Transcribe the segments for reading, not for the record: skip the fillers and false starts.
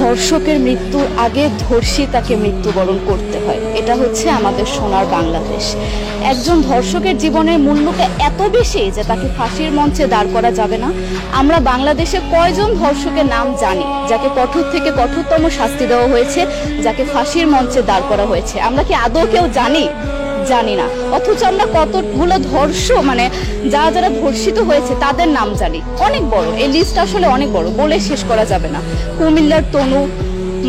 ধর্ষকের মৃত্যুর আগে ধর্ষী তাকে মৃত্যুবরণ করতে হয়। এটা হচ্ছে আমাদের সোনার বাংলাদেশ। একজন ধর্ষকের জীবনের মূল্যটা এত বেশি যে তাকে ফাঁসির মঞ্চে দাঁড় করা যাবে না। আমরা বাংলাদেশে কয়জন ধর্ষকের নাম জানি যাকে কঠোর থেকে কঠোরতম শাস্তি দেওয়া হয়েছে, যাকে ফাঁসির মঞ্চে দাঁড় করা হয়েছে? আমরা কি আদৌ কেউ জানি? জানি না। অথচ আমরা কতগুলো যারা ধর্ষিত হয়েছে তাদের নাম জানি, অনেক বড়। এই লিস্ট আসলে অনেক বড়, বলে শেষ করা যাবে না। কুমিল্লার তনু,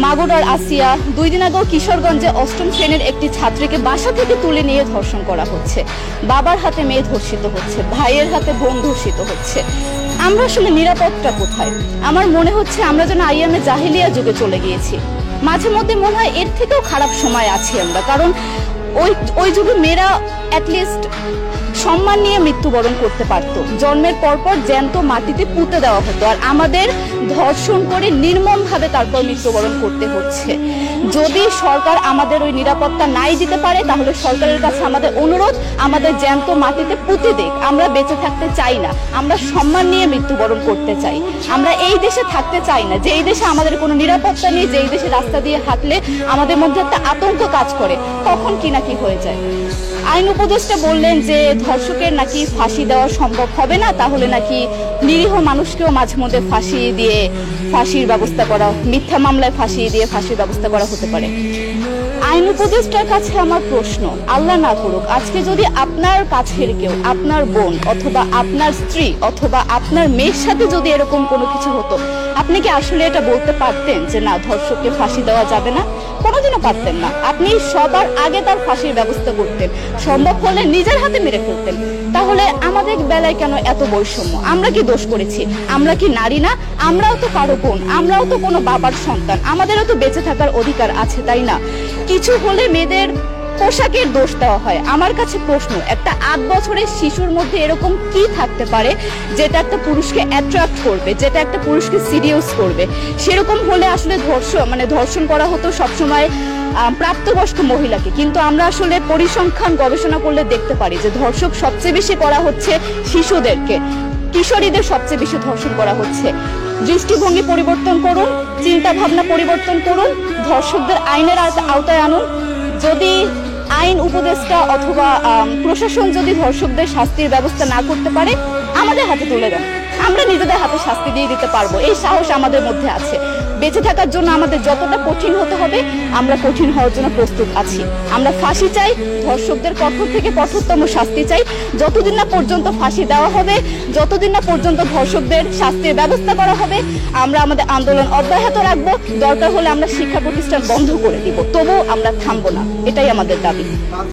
মাগুরার আসিয়া, 2 দিন আগেও কিশোরগঞ্জে 8ম শ্রেণীর একটি ছাত্রীকে বাসা থেকে তুলে নিয়ে ধর্ষণ করা হচ্ছে। বাবার হাতে মেয়ে ধর্ষিত হচ্ছে, ভাইয়ের হাতে বোন ধর্ষিত হচ্ছে। আমরা আসলে নিরাপত্তা কোথায়? আমার মনে হচ্ছে আমরা যেন আইয়ামে জাহিলিয়া যুগে চলে গিয়েছি। মাঝে মধ্যে মনে হয় এর থেকেও খারাপ সময় আছি আমরা, কারণ ওই যুগে মেয়েরা অ্যাটলিস্ট সম্মান নিয়ে মৃত্যুবরণ করতে পারতো। জন্মের পরপর জ্যান্ত মাটিতে পুঁতে দেওয়া হতো, আর আমাদের ধর্ষণ করে নির্মমভাবে তারপর মৃত্যুবরণ করতে হচ্ছে। যদি সরকার আমাদের ওই নিরাপত্তা নাই দিতে পারে, তাহলে সরকারের কাছে আমাদের অনুরোধ, আমাদের জ্যান্ত মাটিতে পুঁতে দেখ। আমরা বেঁচে থাকতে চাই না, আমরা সম্মান নিয়ে মৃত্যুবরণ করতে চাই। আমরা এই দেশে থাকতে চাই না যে এই দেশে আমাদের কোনো নিরাপত্তা নেই, যে এই দেশে রাস্তা দিয়ে হাঁটলে আমাদের মধ্যে একটা আতঙ্ক কাজ করে, কখন কি না কি হয়ে যায়। আইন উপদেষ্টা বললেন যে ধর্ষকের নাকি ফাঁসি দেওয়া সম্ভব হবে না, তাহলে নাকি নিরীহ মানুষকেও মাঝে মধ্যে ফাঁসির ব্যবস্থা করা, মিথ্যা মামলায় ফাঁসি দিয়ে ফাঁসির ব্যবস্থা করা হতে পারে। আইন উপদেষ্টার কাছে আমার প্রশ্ন, আল্লাহ না করুক আজকে যদি আপনার কাছের কেউ, আপনার বোন অথবা আপনার স্ত্রী অথবা আপনার মেয়ের সাথে যদি এরকম কোনো কিছু হতো, আপনি কি আসলে এটা বলতে পারতেন যে না, ধর্ষককে ফাঁসি দেওয়া যাবে না? কোনোদিনও পারতেন না। আপনি সবার আগে তার ফাঁসির ব্যবস্থা করতেন, সম্ভব হলে নিজের হাতে মেরে ফেলতেন। তাহলে আমাদের বেলায় কেন এত বৈষম্য? আমরা কি দোষ করেছি? আমরা কি নারী না? আমরাও তো কারো বোন, আমরাও তো কোনো বাবার সন্তান, আমাদেরও তো বেঁচে থাকার অধিকার আছে, তাই না? কিছু হলে মেয়েদের পোশাকের দোষ দেওয়া হয়। আমার কাছে প্রশ্ন, একটা 8 বছরের শিশুর মধ্যে এরকম কি থাকতে পারে যেটা একটা পুরুষকে অ্যাট্রাক্ট করবে, যেটা একটা পুরুষকে সিরিয়াস করবে? সেরকম হলে আসলে ধর্ষণ করা হতো সবসময় প্রাপ্তবয়স্ক মহিলাকে। কিন্তু আমরা আসলে পরিসংখ্যান গবেষণা করলে দেখতে পারি যে ধর্ষক সবচেয়ে বেশি করা হচ্ছে শিশুদেরকে, কিশোরীদের সবচেয়ে বেশি ধর্ষণ করা হচ্ছে। দৃষ্টিভঙ্গি পরিবর্তন করুন, চিন্তা ভাবনা পরিবর্তন করুন, ধর্ষকদের আইনের আওতায় আনুন। যদি আইন উপদেষ্টা অথবা প্রশাসন যদি ধর্ষকদের শাস্তির ব্যবস্থা না করতে পারে, আমাদের হাতে তুলে দেন, আমরা নিজেদের হাতে শাস্তি দিয়ে দিতে পারবো। এই সাহস আমাদের মধ্যে আছে। বেঁচে থাকার জন্য আমাদের যতটা কঠিন হতে হবে, আমরা কঠিন হওয়ার জন্য প্রস্তুত আছি। আমরা ফাঁসি চাই, ধর্ষকদের কঠোর থেকে কঠোরতম শাস্তি চাই। যতদিন না পর্যন্ত ফাঁসি দেওয়া হবে, যতদিন না পর্যন্ত ধর্ষকদের শাস্তির ব্যবস্থা করা হবে, আমরা আমাদের আন্দোলন অব্যাহত রাখবো। দরকার হলে আমরা শিক্ষা প্রতিষ্ঠান বন্ধ করে দিব, তবুও আমরা থামবো না। এটাই আমাদের দাবি।